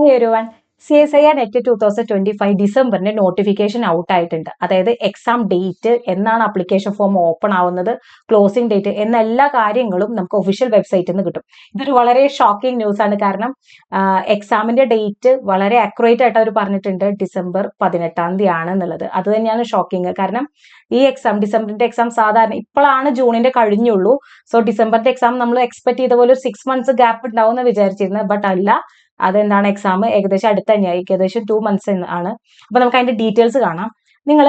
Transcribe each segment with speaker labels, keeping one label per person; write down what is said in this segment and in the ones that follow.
Speaker 1: Hi everyone. CSIR NET 2025 ഡിസംബറിന് notification out ആയിട്ടുണ്ട്. അതായത് എക്സാം ഡേറ്റ്, എന്നാണ് അപ്ലിക്കേഷൻ ഫോം ഓപ്പൺ ആവുന്നത്, ക്ലോസിംഗ് ഡേറ്റ് എന്ന എല്ലാ കാര്യങ്ങളും നമുക്ക് ഒഫീഷ്യൽ വെബ്സൈറ്റിൽ നിന്ന് കിട്ടും. ഇതൊരു വളരെ ഷോക്കിംഗ് ന്യൂസ് ആണ്. കാരണം എക്സാമിന്റെ ഡേറ്റ് വളരെ അക്യുറേറ്റ് ആയിട്ട് അവർ പറഞ്ഞിട്ടുണ്ട്, ഡിസംബർ 18 ആണ് എന്നുള്ളത്. അത് തന്നെയാണ് ഷോക്കിംഗ്. കാരണം ഈ ഡിസംബറിന്റെ എക്സാം സാധാരണ ഇപ്പോഴാണ് ജൂണിന്റെ കഴിഞ്ഞുള്ളൂ. സോ ഡിസംബറിന്റെ എക്സാം നമ്മൾ എക്സ്പെക്ട് ചെയ്ത പോലെ ഒരു 6 months ഗ്യാപ്പ് ഉണ്ടാവും എന്ന് വിചാരിച്ചിരുന്നത്. ബട്ട് അല്ല, അതെന്താണ്, എക്സാം ഏകദേശം അടുത്ത് തന്നെയായി, ഏകദേശം 2 months ആണ്. അപ്പൊ നമുക്ക് അതിന്റെ ഡീറ്റെയിൽസ് കാണാം. നിങ്ങൾ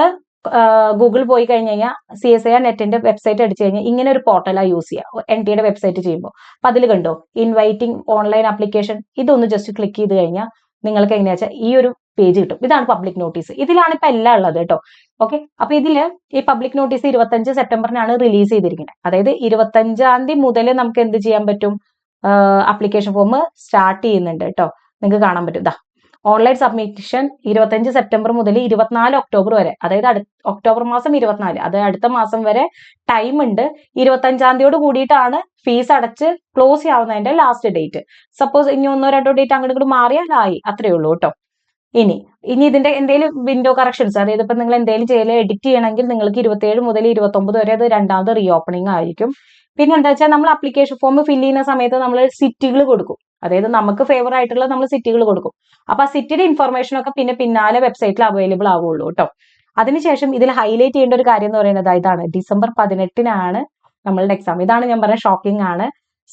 Speaker 1: ഗൂഗിൾ പോയി കഴിഞ്ഞ് കഴിഞ്ഞാൽ CSIR നെറ്റിന്റെ വെബ്സൈറ്റ് അടിച്ചു കഴിഞ്ഞാൽ ഇങ്ങനെ ഒരു പോർട്ടലാണ് യൂസ് ചെയ്യുക, NTയുടെ വെബ്സൈറ്റ് ചെയ്യുമ്പോൾ. അപ്പൊ അതിൽ കണ്ടോ ഇൻവൈറ്റിംഗ് ഓൺലൈൻ ആപ്ലിക്കേഷൻ, ഇതൊന്ന് ജസ്റ്റ് ക്ലിക്ക് ചെയ്ത് കഴിഞ്ഞാൽ നിങ്ങൾക്ക് എങ്ങനെയാ വെച്ചാൽ ഈ ഒരു പേജ് കിട്ടും. ഇതാണ് പബ്ലിക് നോട്ടീസ്. ഇതിലാണ് ഇപ്പൊ എല്ലാം ഉള്ളത് കേട്ടോ. ഓക്കെ, അപ്പൊ ഇതില് ഈ പബ്ലിക് നോട്ടീസ് 25 സെപ്റ്റംബറിനാണ് റിലീസ് ചെയ്തിരിക്കുന്നത്. അതായത് 25 മുതൽ നമുക്ക് എന്ത് ചെയ്യാൻ പറ്റും, അപ്ലിക്കേഷൻ ഫോം സ്റ്റാർട്ട് ചെയ്യുന്നുണ്ട് കേട്ടോ. നിങ്ങൾക്ക് കാണാൻ പറ്റും. ഇതാ ഓൺലൈൻ സബ്മിഷൻ 25 സെപ്റ്റംബർ മുതൽ 24 ഒക്ടോബർ വരെ, അതായത് ഒക്ടോബർ മാസം 24, അത് അടുത്ത മാസം വരെ ടൈം ഉണ്ട്. 25 കൂടിയിട്ടാണ് ഫീസ് അടച്ച് ക്ലോസ് ചെയ്യാവുന്നതിന്റെ ലാസ്റ്റ് ഡേറ്റ്. സപ്പോസ് ഇനി 1-2 ഡേറ്റ് അങ്ങോട്ട് ഇങ്ങോട്ട് മാറിയാൽ ആയി, അത്രേ ഉള്ളൂ കേട്ടോ. ഇനി ഇതിന്റെ എന്തെങ്കിലും വിൻഡോ കറക്ഷൻസ്, അതായത് ഇപ്പൊ നിങ്ങൾ എന്തെങ്കിലും എഡിറ്റ് ചെയ്യണമെങ്കിൽ നിങ്ങൾക്ക് 27 മുതൽ 29 വരെ അത് രണ്ടാമത് റീ ഓപ്പണിംഗ് ആയിരിക്കും. പിന്നെ എന്താ വെച്ചാൽ നമ്മൾ അപ്ലിക്കേഷൻ ഫോം ഫില്ല് ചെയ്യുന്ന സമയത്ത് നമ്മൾ സിറ്റികൾ കൊടുക്കും. അതായത് നമുക്ക് ഫേവർ ആയിട്ടുള്ള നമ്മൾ സിറ്റികൾ കൊടുക്കും. അപ്പൊ ആ സിറ്റിയുടെ ഇൻഫർമേഷൻ ഒക്കെ പിന്നാലെ വെബ്സൈറ്റിൽ അവൈലബിൾ ആവുള്ളൂ കേട്ടോ. അതിനുശേഷം ഇതിൽ ഹൈലൈറ്റ് ചെയ്യേണ്ട ഒരു കാര്യം എന്ന് പറയുന്നത് ഇതാണ്, ഡിസംബർ 18 നമ്മളുടെ എക്സാം. ഇതാണ് ഞാൻ പറഞ്ഞ ഷോക്കിംഗ് ആണ്.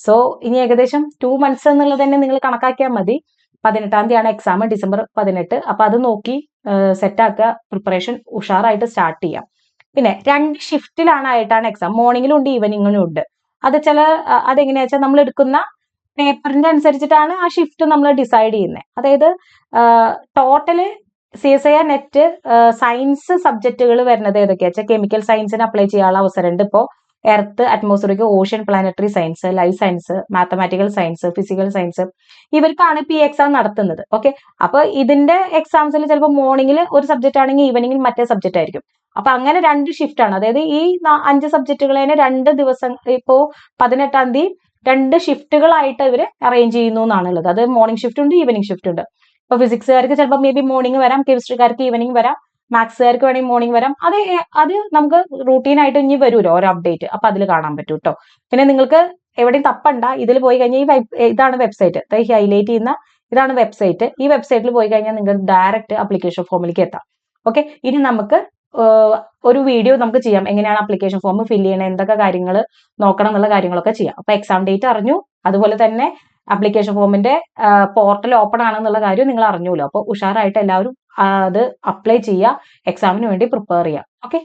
Speaker 1: സോ ഇനി ഏകദേശം 2 months എന്നുള്ളത് തന്നെ നിങ്ങൾ കണക്കാക്കിയാൽ മതി. 18 എക്സാം, ഡിസംബർ 18. അപ്പൊ അത് നോക്കി സെറ്റ് ആക്കുക, പ്രിപ്പറേഷൻ ഉഷാറായിട്ട് സ്റ്റാർട്ട് ചെയ്യാം. പിന്നെ 2 ഷിഫ്റ്റിലായിട്ടാണ് എക്സാം, മോർണിംഗിലും ഉണ്ട് ഈവനിങ്ങിലും ഉണ്ട്. അതെങ്ങനെയാ വെച്ചാൽ നമ്മൾ എടുക്കുന്ന പേപ്പറിന്റെ അനുസരിച്ചിട്ടാണ് ആ ഷിഫ്റ്റ് നമ്മൾ ഡിസൈഡ് ചെയ്യുന്നത്. അതായത് ടോട്ടല് CSIR നെറ്റ് സയൻസ് സബ്ജക്റ്റുകൾ വരുന്നത് ഏതൊക്കെയാ വെച്ചാൽ, കെമിക്കൽ സയൻസിന് അപ്ലൈ ചെയ്യാനുള്ള അവസരമുണ്ട്. ഇപ്പോൾ earth, atmospheric, ocean, planetary science, life science, mathematical science, physical science, ഇവർക്കാണ് ഇപ്പൊ ഈ എക്സാം നടത്തുന്നത്. ഓക്കെ, അപ്പൊ ഇതിന്റെ എക്സാംസിൽ ചിലപ്പോൾ മോർണിംഗിൽ ഒരു സബ്ജക്റ്റ് ആണെങ്കിൽ ഈവനിങ്ങിൽ മറ്റേ സബ്ജക്റ്റ് ആയിരിക്കും. അപ്പൊ അങ്ങനെ 2 ഷിഫ്റ്റ് ആണ്. അതായത് ഈ 5 സബ്ജക്റ്റുകളെ 2 ദിവസം, ഇപ്പോ 18 2 ഷിഫ്റ്റുകളായിട്ട് ഇവര് അറേഞ്ച് ചെയ്യുന്നു എന്നാണുള്ളത്. അത് മോർണിംഗ് ഷിഫ്റ്റ് ഉണ്ട്, ഈവനിങ് ഷിഫ്റ്റ് ഉണ്ട്. ഇപ്പൊ ഫിസിക്സുകാർക്ക് ചിലപ്പോൾ മേ ബി മോർണിംഗ് വരാം, കെമിസ്ട്രിക്കാർക്ക് ഈവനിങ് വരാം, മാത്സുകാർക്ക് വേണമെങ്കിൽ മോർണിംഗ് വരാം. അത് നമുക്ക് റൂട്ടീൻ ആയിട്ട് ഇനി വരുമല്ലോ ഓരോ അപ്ഡേറ്റ്, അപ്പൊ അതിൽ കാണാൻ പറ്റും കേട്ടോ. പിന്നെ നിങ്ങൾക്ക് എവിടെയും തപ്പണ്ട, ഇതിൽ പോയി കഴിഞ്ഞാൽ ഇതാണ് വെബ്സൈറ്റ്, ഹൈലൈറ്റ് ചെയ്യുന്ന ഇതാണ് വെബ്സൈറ്റ്. ഈ വെബ്സൈറ്റിൽ പോയി കഴിഞ്ഞാൽ നിങ്ങൾക്ക് ഡയറക്റ്റ് അപ്ലിക്കേഷൻ ഫോമിലേക്ക് എത്താം. ഓക്കെ, ഇനി നമുക്ക് ഒരു വീഡിയോ നമുക്ക് ചെയ്യാം, എങ്ങനെയാണ് അപ്ലിക്കേഷൻ ഫോം ഫില്ല് ചെയ്യണത്, എന്തൊക്കെ കാര്യങ്ങൾ നോക്കണം എന്നുള്ള കാര്യങ്ങളൊക്കെ ചെയ്യാം. അപ്പൊ എക്സാം ഡേറ്റ് അറിഞ്ഞു, അതുപോലെ തന്നെ അപ്ലിക്കേഷൻ ഫോമിന്റെ പോർട്ടൽ ഓപ്പൺ ആണെന്നുള്ള കാര്യം നിങ്ങൾ അറിഞ്ഞൂല്ലോ. അപ്പൊ ഉഷാറായിട്ട് എല്ലാവരും അത് അപ്ലൈ ചെയ്യുക, എക്സാമിന് വേണ്ടി പ്രിപ്പയർ ചെയ്യുക. ഓക്കെ.